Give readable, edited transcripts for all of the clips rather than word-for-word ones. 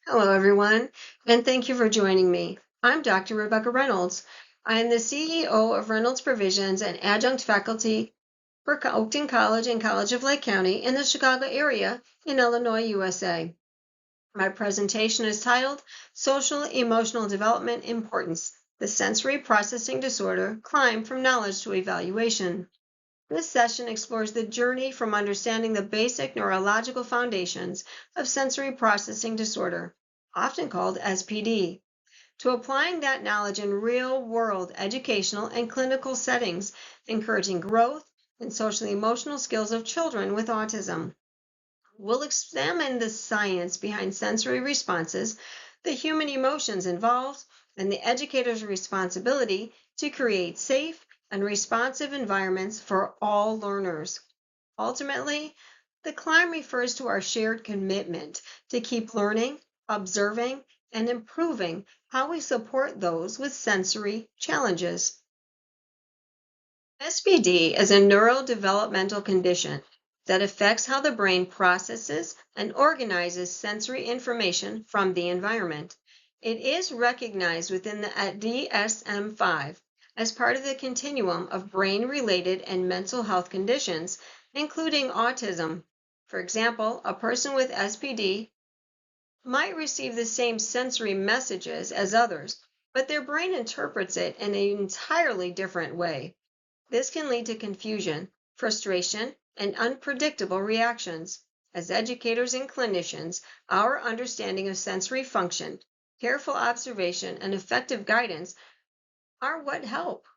Hello, everyone, and thank you for joining me. I'm Dr. Rebecca Reynolds. I am the CEO of Reynolds Provisions and adjunct faculty for Oakton College and College of Lake County in the Chicago area in Illinois, USA. My presentation is titled Social Emotional Development Importance, the Sensory Processing Disorder Climb from Knowledge to Evaluation. This session explores the journey from understanding the basic neurological foundations of sensory processing disorder, often called SPD, to applying that knowledge in real-world educational and clinical settings, encouraging growth in social emotional skills of children with autism. We'll examine the science behind sensory responses, the human emotions involved, and the educator's responsibility to create safe and responsive environments for all learners. Ultimately, the climb refers to our shared commitment to keep learning, observing, and improving how we support those with sensory challenges. SPD is a neurodevelopmental condition that affects how the brain processes and organizes sensory information from the environment. It is recognized within the DSM-5 as part of the continuum of brain-related and mental health conditions, including autism. For example, a person with SPD might receive the same sensory messages as others, but their brain interprets it in an entirely different way. This can lead to confusion, frustration, and unpredictable reactions. As educators and clinicians, our understanding of sensory function, careful observation, and effective guidance are what help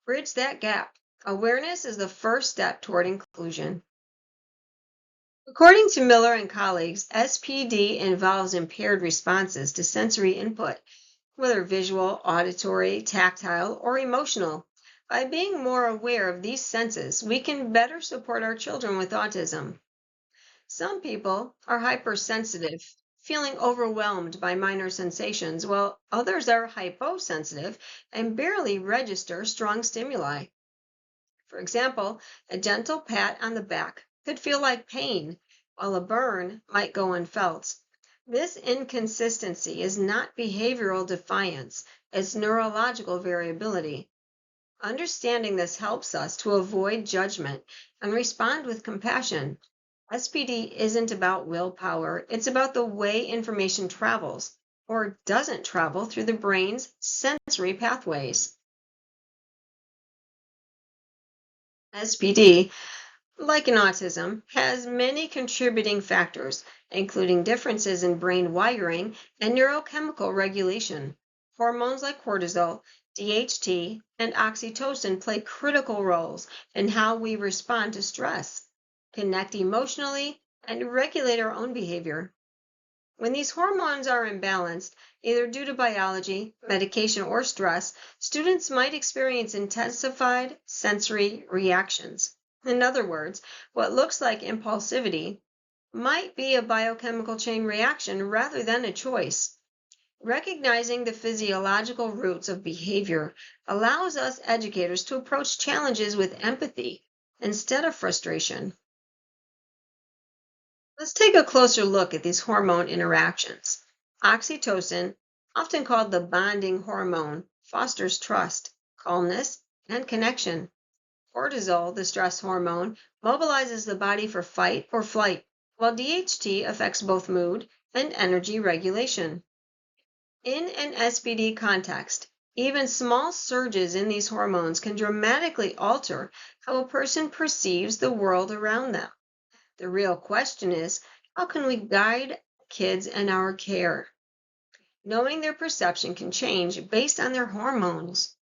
bridge that gap. Awareness is the first step toward inclusion. According to Miller and colleagues, SPD involves impaired responses to sensory input, whether visual, auditory, tactile, or emotional. By being more aware of these senses, we can better support our children with autism. Some people are hypersensitive, feeling overwhelmed by minor sensations, while others are hyposensitive and barely register strong stimuli. For example, a gentle pat on the back could feel like pain, while a burn might go unfelt. This inconsistency is not behavioral defiance, it's neurological variability. Understanding this helps us to avoid judgment and respond with compassion. SPD isn't about willpower, it's about the way information travels or doesn't travel through the brain's sensory pathways. SPD, like in autism, has many contributing factors, including differences in brain wiring and neurochemical regulation. Hormones like cortisol, DHT, and oxytocin play critical roles in how we respond to stress, connect emotionally, and regulate our own behavior. When these hormones are imbalanced, either due to biology, medication, or stress, students might experience intensified sensory reactions. In other words, what looks like impulsivity might be a biochemical chain reaction rather than a choice. Recognizing the physiological roots of behavior allows us educators to approach challenges with empathy instead of frustration. Let's take a closer look at these hormone interactions. Oxytocin, often called the bonding hormone, fosters trust, calmness, and connection. Cortisol, the stress hormone, mobilizes the body for fight or flight, while DHT affects both mood and energy regulation. In an SPD context, even small surges in these hormones can dramatically alter how a person perceives the world around them. The real question is, how can we guide kids in our care? Knowing their perception can change based on their hormones.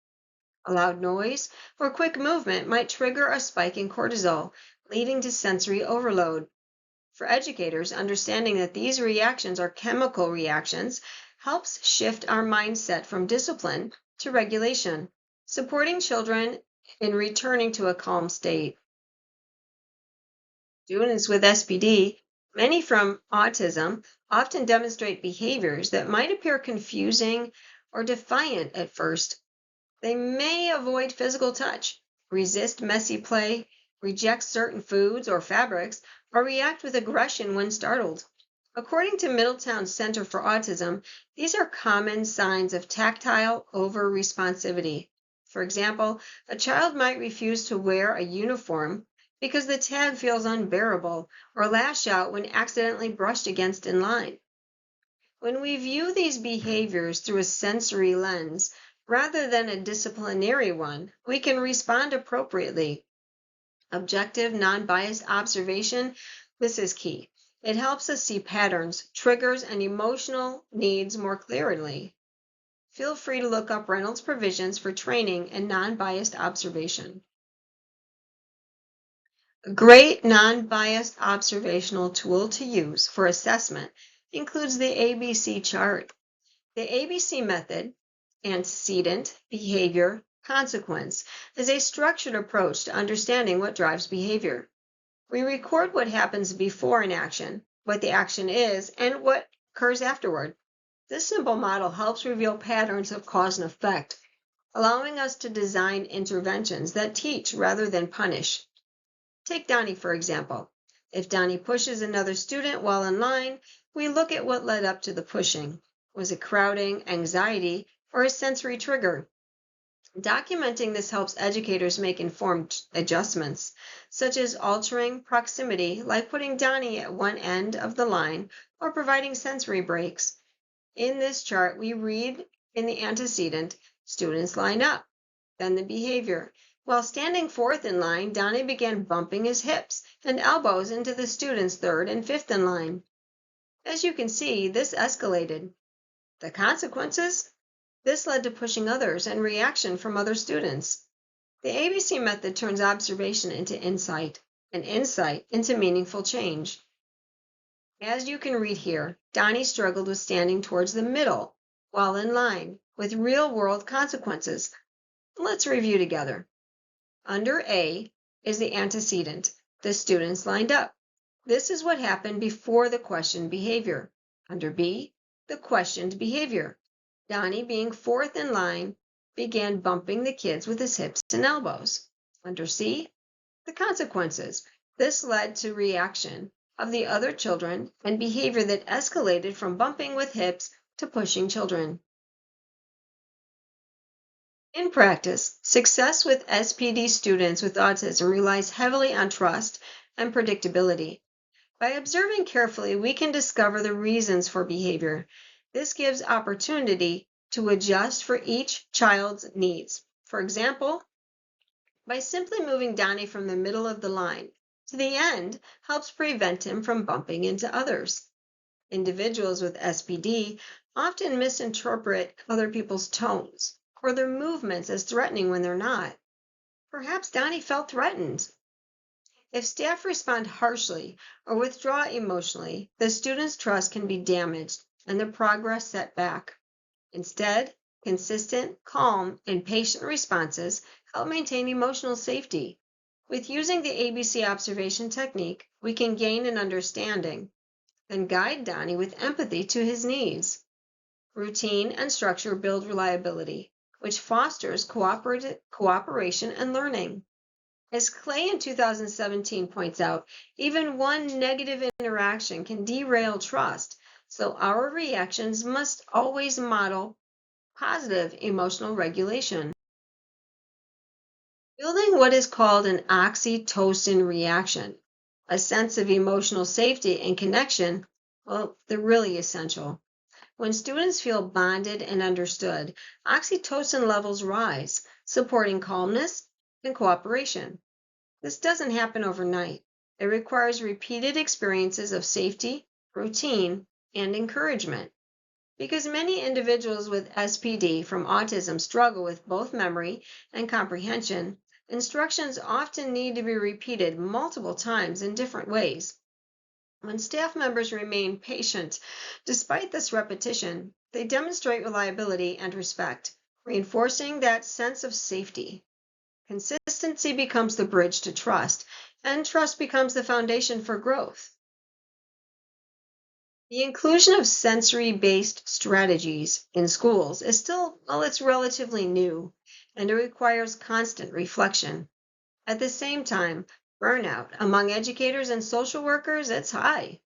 A loud noise or quick movement might trigger a spike in cortisol, leading to sensory overload. For educators, understanding that these reactions are chemical reactions helps shift our mindset from discipline to regulation, supporting children in returning to a calm state. Students with SPD, many from autism, often demonstrate behaviors that might appear confusing or defiant at first. They may avoid physical touch, resist messy play, reject certain foods or fabrics, or react with aggression when startled. According to Middletown Center for Autism, these are common signs of tactile over-responsivity. For example, a child might refuse to wear a uniform because the tag feels unbearable, or lash out when accidentally brushed against in line. When we view these behaviors through a sensory lens rather than a disciplinary one, we can respond appropriately. Objective, non-biased observation, this is key. It helps us see patterns, triggers, and emotional needs more clearly. Feel free to look up Reynolds provisions for training and non-biased observation. A great non-biased observational tool to use for assessment includes the ABC chart. The ABC method, antecedent, behavior, consequence, is a structured approach to understanding what drives behavior. We record what happens before an action, what the action is, and what occurs afterward. This simple model helps reveal patterns of cause and effect, allowing us to design interventions that teach rather than punish. Take Donnie, for example. If Donnie pushes another student while in line, we look at what led up to the pushing. Was it crowding, anxiety, or a sensory trigger? Documenting this helps educators make informed adjustments, such as altering proximity, like putting Donnie at one end of the line or providing sensory breaks. In this chart, we read in the antecedent, students line up, then the behavior. While standing fourth in line, Donnie began bumping his hips and elbows into the students third and fifth in line. As you can see, this escalated. The consequences? This led to pushing others and reaction from other students. The ABC method turns observation into insight, and insight into meaningful change. As you can read here, Donnie struggled with standing towards the middle while in line, with real-world consequences. Let's review together. Under A is the antecedent. The students lined up. This is what happened before the questioned behavior. Under B, the questioned behavior. Donnie, being fourth in line, began bumping the kids with his hips and elbows. Under C, the consequences. This led to reaction of the other children and behavior that escalated from bumping with hips to pushing children. In practice, success with SPD students with autism relies heavily on trust and predictability. By observing carefully, we can discover the reasons for behavior. This gives opportunity to adjust for each child's needs. For example, by simply moving Donnie from the middle of the line to the end helps prevent him from bumping into others. Individuals with SPD often misinterpret other people's tones or their movements as threatening when they're not. Perhaps Donnie felt threatened. If staff respond harshly or withdraw emotionally, the student's trust can be damaged and the progress set back. Instead, consistent, calm, and patient responses help maintain emotional safety. With using the ABC observation technique, we can gain an understanding, then guide Donnie with empathy to his needs. Routine and structure build reliability, which fosters cooperation and learning. As Clay in 2017 points out, even one negative interaction can derail trust, so our reactions must always model positive emotional regulation. Building what is called an oxytocin reaction, a sense of emotional safety and connection, well, they're really essential. When students feel bonded and understood, oxytocin levels rise, supporting calmness and cooperation. This doesn't happen overnight. It requires repeated experiences of safety, routine, and encouragement. Because many individuals with SPD from autism struggle with both memory and comprehension, instructions often need to be repeated multiple times in different ways. When staff members remain patient despite this repetition, they demonstrate reliability and respect, reinforcing that sense of safety. Consistency becomes the bridge to trust, and trust becomes the foundation for growth. The inclusion of sensory-based strategies in schools is still, well, it's relatively new, and it requires constant reflection. At the same time, burnout among educators and social workers, it's high.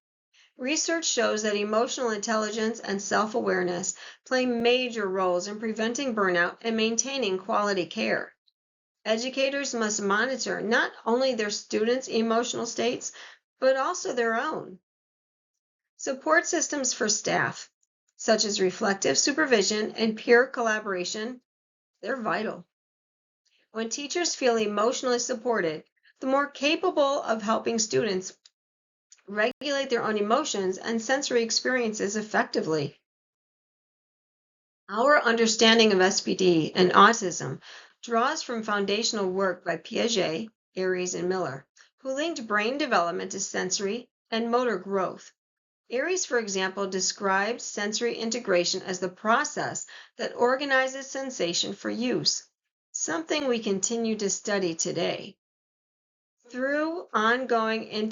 Research shows that emotional intelligence and self-awareness play major roles in preventing burnout and maintaining quality care. Educators must monitor not only their students' emotional states, but also their own. Support systems for staff, such as reflective supervision and peer collaboration, they're vital. When teachers feel emotionally supported, the more capable of helping students regulate their own emotions and sensory experiences effectively. Our understanding of SPD and autism draws from foundational work by Piaget, Aries, and Miller, who linked brain development to sensory and motor growth. Aries, for example, described sensory integration as the process that organizes sensation for use, something we continue to study today. Through ongoing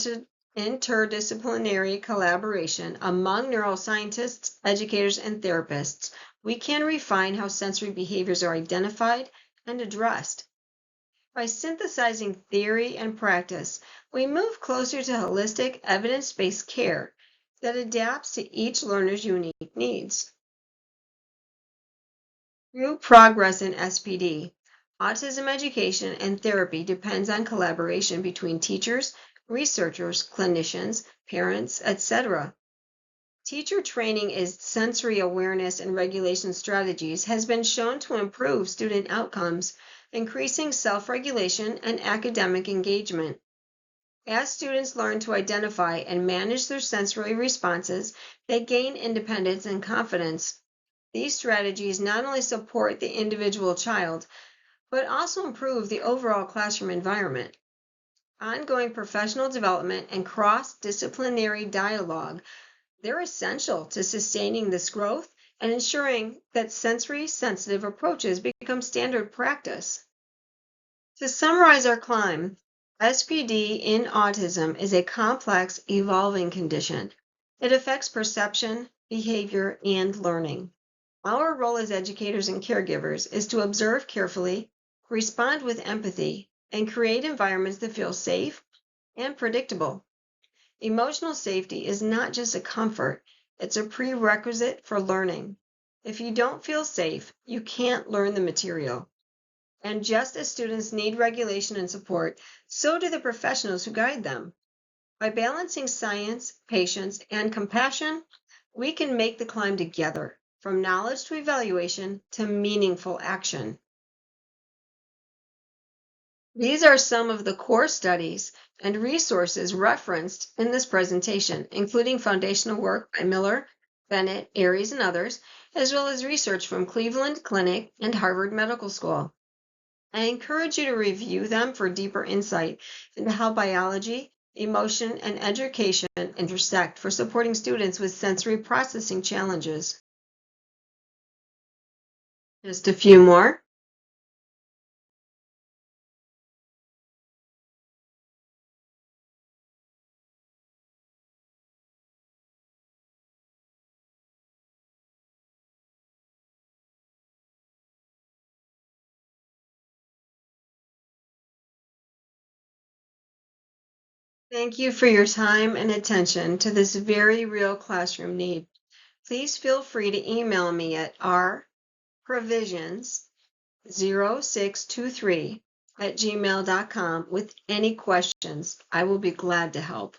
interdisciplinary collaboration among neuroscientists, educators, and therapists, we can refine how sensory behaviors are identified and addressed. By synthesizing theory and practice, we move closer to holistic, evidence-based care that adapts to each learner's unique needs. True progress in SPD, autism education and therapy depends on collaboration between teachers, researchers, clinicians, parents, etc. Teacher training in sensory awareness and regulation strategies has been shown to improve student outcomes, increasing self-regulation and academic engagement. As students learn to identify and manage their sensory responses, they gain independence and confidence. These strategies not only support the individual child, but also improve the overall classroom environment. Ongoing professional development and cross-disciplinary dialogue, they're essential to sustaining this growth and ensuring that sensory-sensitive approaches become standard practice. To summarize our climb, SPD in autism is a complex, evolving condition. It affects perception, behavior, and learning. Our role as educators and caregivers is to observe carefully, respond with empathy, and create environments that feel safe and predictable. Emotional safety is not just a comfort, it's a prerequisite for learning. If you don't feel safe, you can't learn the material. And just as students need regulation and support, so do the professionals who guide them. By balancing science, patience, and compassion, we can make the climb together, from knowledge to evaluation to meaningful action. These are some of the core studies and resources referenced in this presentation, including foundational work by Miller, Bennett, Aries, and others, as well as research from Cleveland Clinic and Harvard Medical School. I encourage you to review them for deeper insight into how biology, emotion, and education intersect for supporting students with sensory processing challenges. Just a few more. Thank you for your time and attention to this very real classroom need. Please feel free to email me at rprovisions0623@gmail.com with any questions. I will be glad to help.